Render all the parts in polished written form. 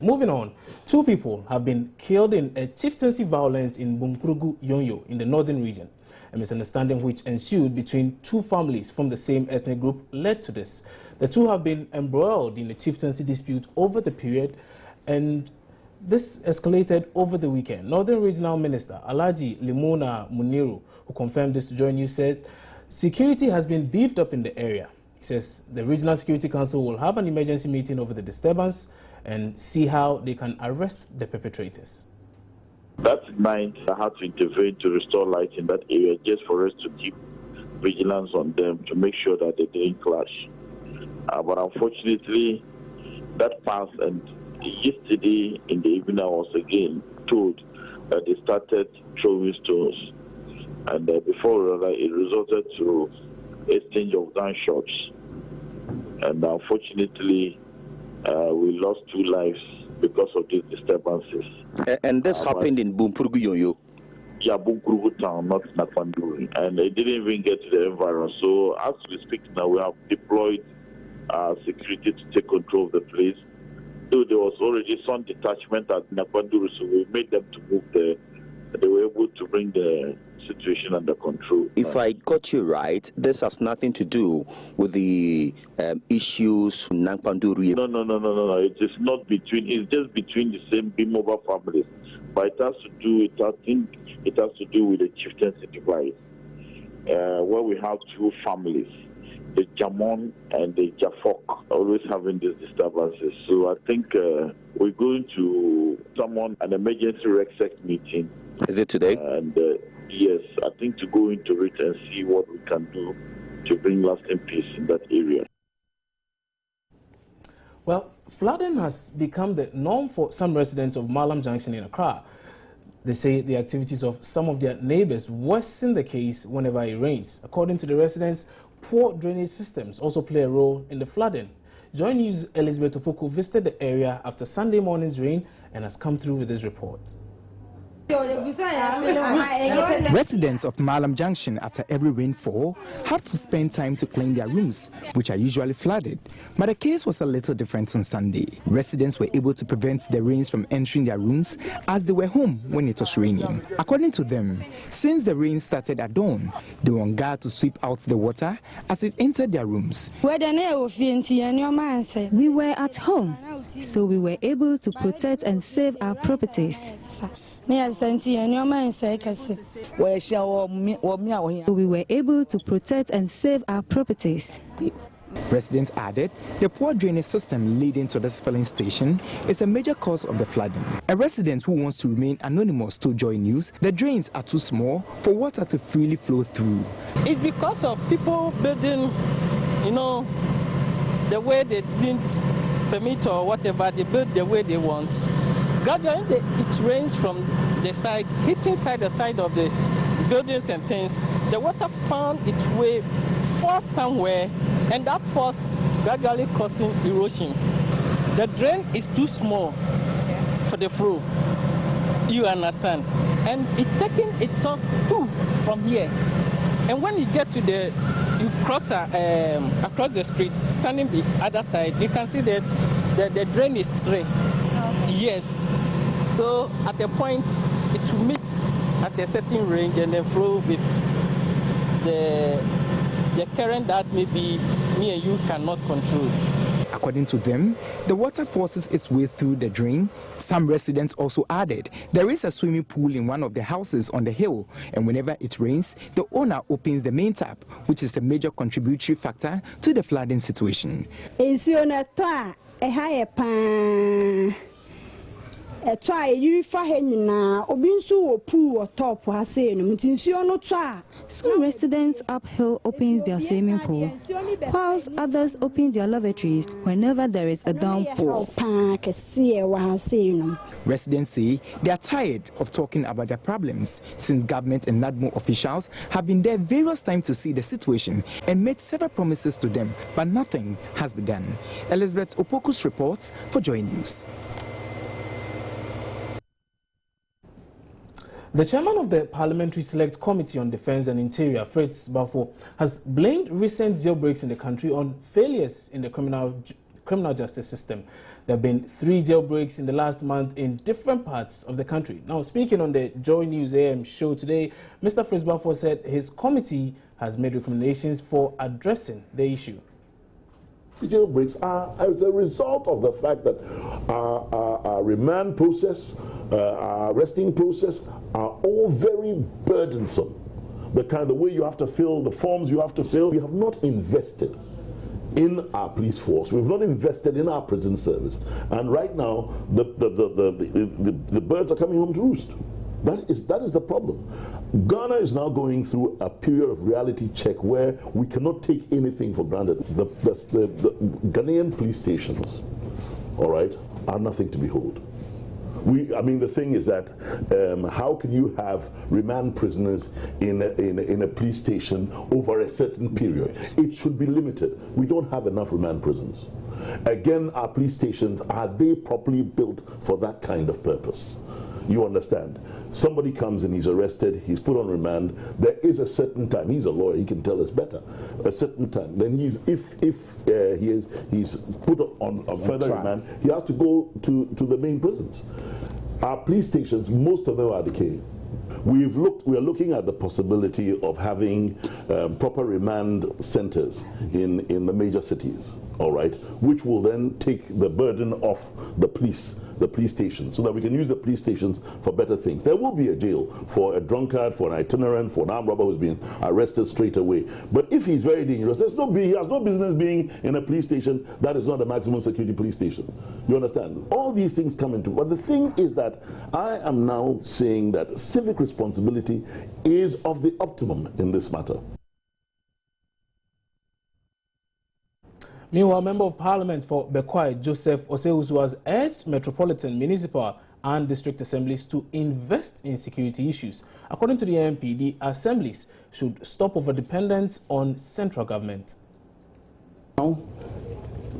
Moving on, 2 people have been killed in a chieftaincy violence in Bunkrugu Yonyo in the northern region. A misunderstanding which ensued between 2 families from the same ethnic group led to this. The 2 have been embroiled in a chieftaincy dispute over the period, and this escalated over the weekend. Northern Regional Minister Alhaji Limona Muniru, who confirmed this to Joy News, said security has been beefed up in the area. He says the Regional Security Council will have an emergency meeting over the disturbance and see how they can arrest the perpetrators. That night, I had to intervene to restore light in that area just for us to keep vigilance on them to make sure that they didn't clash. But unfortunately, that passed, and yesterday in the evening I was again told that they started throwing stones. And before it resulted to exchange of gunshots. And unfortunately, we lost 2 lives because of these disturbances. And this happened in Bunkrugu Yonyo? Yeah, Bunkrugu town, not Nakwandu. And they didn't even get to the environment. So as we speak now, we have deployed security to take control of the place. Though there was already some detachment at Nakwandu, so we made them to move there. They were able to bring the situation under control. If I got you right, this has nothing to do with the issues in Nakwandu. No. It is not between. It's just between the same Bimova families. But it has to do. I think it has to do with the chieftaincy divide, where we have 2 families, the Jamon and the Jafok, always having these disturbances. So I think we're going to summon an emergency REGSEC meeting. Is it today? And yes, I think to go into it and see what we can do to bring lasting peace in that area. Well, flooding has become the norm for some residents of Malam Junction in Accra. They say the activities of some of their neighbors worsen the case whenever it rains. According to the residents, poor drainage systems also play a role in the flooding. Joy News' Elizabeth Opoku visited the area after Sunday morning's rain and has come through with this report. Residents of Malam Junction, after every rainfall, have to spend time to clean their rooms, which are usually flooded. But the case was a little different on Sunday. Residents were able to prevent the rains from entering their rooms as they were home when it was raining. According to them, since the rain started at dawn, they were on guard to sweep out the water as it entered their rooms. We were at home, so we were able to protect and save our properties. We were able to protect and save our properties. Residents added the poor drainage system leading to this filling station is a major cause of the flooding. A resident who wants to remain anonymous told Joy News the drains are too small for water to freely flow through. It's because of people building, the way they didn't permit or whatever, they build the way they want. Gradually, it rains from the side, hitting the side of the buildings and things. The water found its way force somewhere, and that force gradually causing erosion. The drain is too small for the flow, you understand, and it's taking its source too from here. And when you get to you cross across the street, standing the other side, you can see that the drain is straight. Yes. So at a point, it will mix at a certain range and then flow with the current that maybe me and you cannot control. According to them, the water forces its way through the drain. Some residents also added there is a swimming pool in one of the houses on the hill, and whenever it rains, the owner opens the main tap, which is a major contributory factor to the flooding situation. Some residents uphill opens their swimming pool, whilst others open their lavatories whenever there is a downpour. Residents say they are tired of talking about their problems since government and NADMO officials have been there various times to see the situation and made several promises to them, but nothing has been done. Elizabeth Opoku's report for Joy News. The chairman of the Parliamentary Select Committee on Defence and Interior, Fritz Bafo, has blamed recent jailbreaks in the country on failures in the criminal justice system. There have been 3 jailbreaks in the last month in different parts of the country. Now, speaking on the Joy News AM show today, Mr. Frisbafo said his committee has made recommendations for addressing the issue. The jailbreaks are as a result of the fact that our remand process, our arresting process are all very burdensome. The way you have to fill, the forms you have to fill, we have not invested in our police force. We've not invested in our prison service. And right now, the birds are coming home to roost. That is the problem. Ghana is now going through a period of reality check where we cannot take anything for granted. The Ghanaian police stations, all right, are nothing to behold. I mean, the thing is that how can you have remand prisoners in a police station over a certain period? It should be limited. We don't have enough remand prisons. Again, our police stations, are they properly built for that kind of purpose? You understand? Somebody comes and he's arrested, he's put on remand. There is a certain time. He's a lawyer, he can tell us better. A certain time. Then he's put on a further remand, he has to go to the main prisons. Our police stations, most of them are decaying. We are looking at the possibility of having proper remand centers in the major cities, all right, which will then take the burden off the police stations, so that we can use the police stations for better things. There will be a jail for a drunkard, for an itinerant, for an armed robber who's been arrested straight away. But if he's very dangerous, he has no business being in a police station that is not a maximum security police station. You understand? All these things come into. But the thing is that I am now saying that civic responsibility is of the optimum in this matter. Meanwhile, Member of Parliament for Bekwai, Joseph Oseusu, has urged Metropolitan, Municipal and District Assemblies to invest in security issues. According to the MP, the assemblies should stop over-dependence on central government. Now,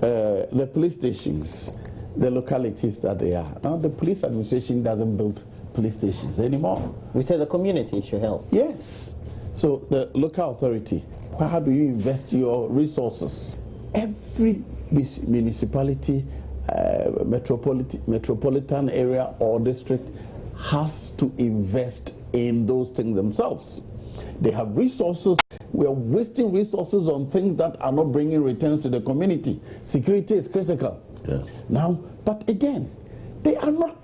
the police stations, the localities that they are. Now, the police administration doesn't build police stations anymore. We say the community should help. Yes. So the local authority, how do you invest your resources? Every municipality, metropolitan area or district has to invest in those things themselves. They have resources. We are wasting resources on things that are not bringing returns to the community. Security is critical. Yeah. Now, but again, they are not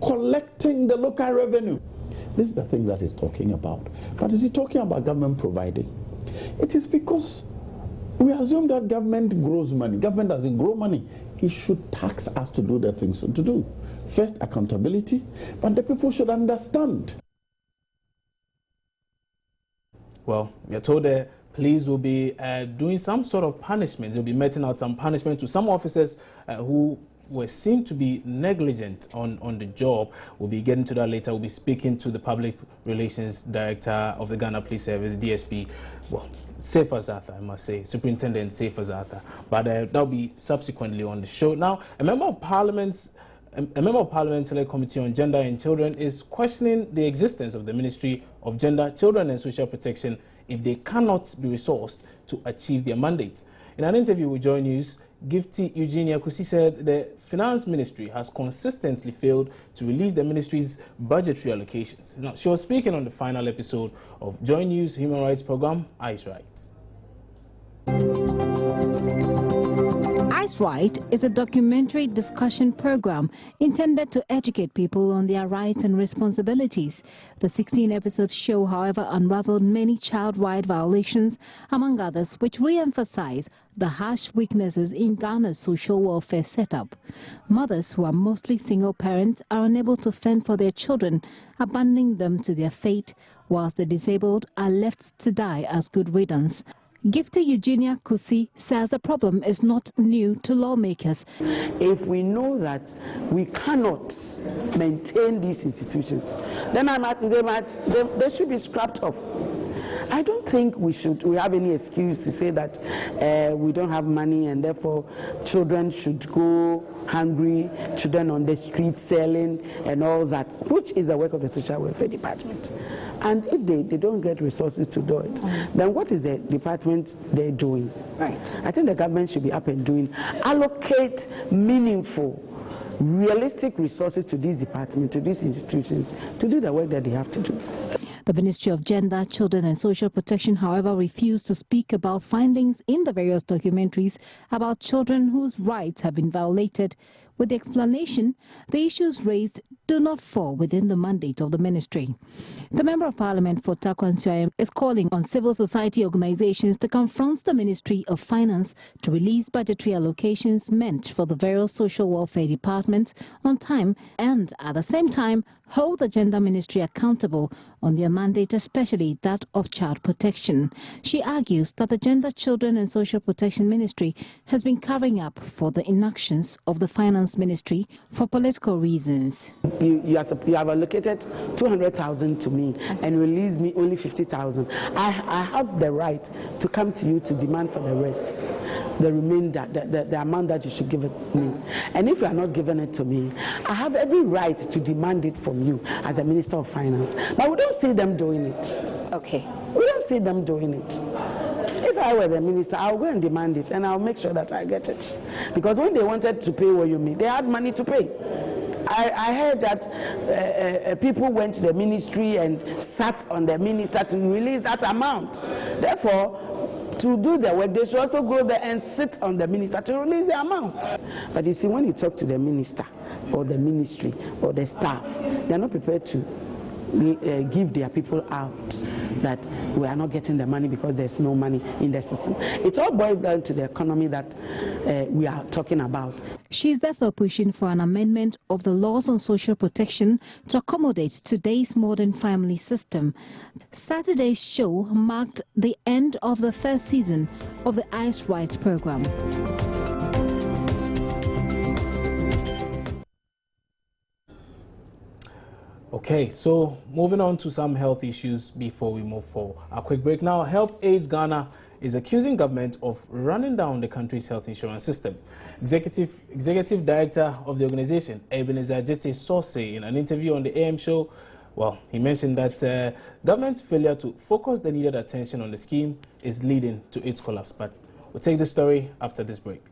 collecting the local revenue. This is the thing that he's talking about. But is he talking about government providing? It is because we assume that government grows money. Government doesn't grow money. He should tax us to do the things to do. First, accountability, but the people should understand. Well, we are told the police will be doing some sort of punishment. They'll be meting out some punishment to some officers who were seen to be negligent on the job. We'll be getting to that later. We'll be speaking to the Public Relations Director of the Ghana Police Service, DSP, well, Safer Zatha, I must say, Superintendent Safer Zatha. But that'll be subsequently on the show. Now, a member of Parliament's Select Committee on Gender and Children is questioning the existence of the Ministry of Gender, Children and Social Protection if they cannot be resourced to achieve their mandate. In an interview with Joy News, Gifty Eugenia Kusi said the Finance Ministry has consistently failed to release the ministry's budgetary allocations. Now, she was speaking on the final episode of Joy News human rights program, Ice Rights. Ice Right is a documentary discussion program intended to educate people on their rights and responsibilities. The 16-episode show, however, unraveled many child right violations, among others, which re-emphasize the harsh weaknesses in Ghana's social welfare setup. Mothers who are mostly single parents are unable to fend for their children, abandoning them to their fate, whilst the disabled are left to die as good riddance. Gifty Eugenia Kusi says the problem is not new to lawmakers. If we know that we cannot maintain these institutions, then they should be scrapped off. I don't think we have any excuse to say that we don't have money and therefore children should go hungry, children on the street selling and all that, which is the work of the Social Welfare Department. And if they don't get resources to do it, then what is the department they're doing? Right. I think the government should be up and doing, allocate meaningful, realistic resources to these departments, to these institutions, to do the work that they have to do. The Ministry of Gender, Children and Social Protection, however, refused to speak about findings in the various documentaries about children whose rights have been violated, with the explanation the issues raised do not fall within the mandate of the ministry. The Member of Parliament for Takwansuayem is calling on civil society organizations to confront the Ministry of Finance to release budgetary allocations meant for the various social welfare departments on time and, at the same time, hold the Gender Ministry accountable on their mandate, especially that of child protection. She argues that the Gender, Children and Social Protection Ministry has been covering up for the inactions of the Finance Ministry for political reasons. You have allocated 200,000 to me and released me only 50,000. I have the right to come to you to demand for the rest, the remainder, the amount that you should give it to me. And if you are not giving it to me, I have every right to demand it from you as the Minister of Finance. But we don't see them doing it. Okay. We don't see them doing it. If I were the minister, I'll go and demand it, and I'll make sure that I get it. Because when they wanted to pay Woyomi, they had money to pay. I heard that people went to the ministry and sat on the minister to release that amount. Therefore, to do their work, they should also go there and sit on the minister to release the amount. But you see, when you talk to the minister or the ministry or the staff, they're not prepared to give their people out that we are not getting the money because there's no money in the system. It all boils down to the economy that we are talking about. She is therefore pushing for an amendment of the laws on social protection to accommodate today's modern family system. Saturday's show marked the end of the first season of the Ice Rights program. Okay, so moving on to some health issues before we move forward. A quick break now. Help AIDS Ghana is accusing government of running down the country's health insurance system. Executive Director of the organization, Ebenezer Jete, Sauce, in an interview on the AM show, well, he mentioned that government's failure to focus the needed attention on the scheme is leading to its collapse. But we'll take this story after this break.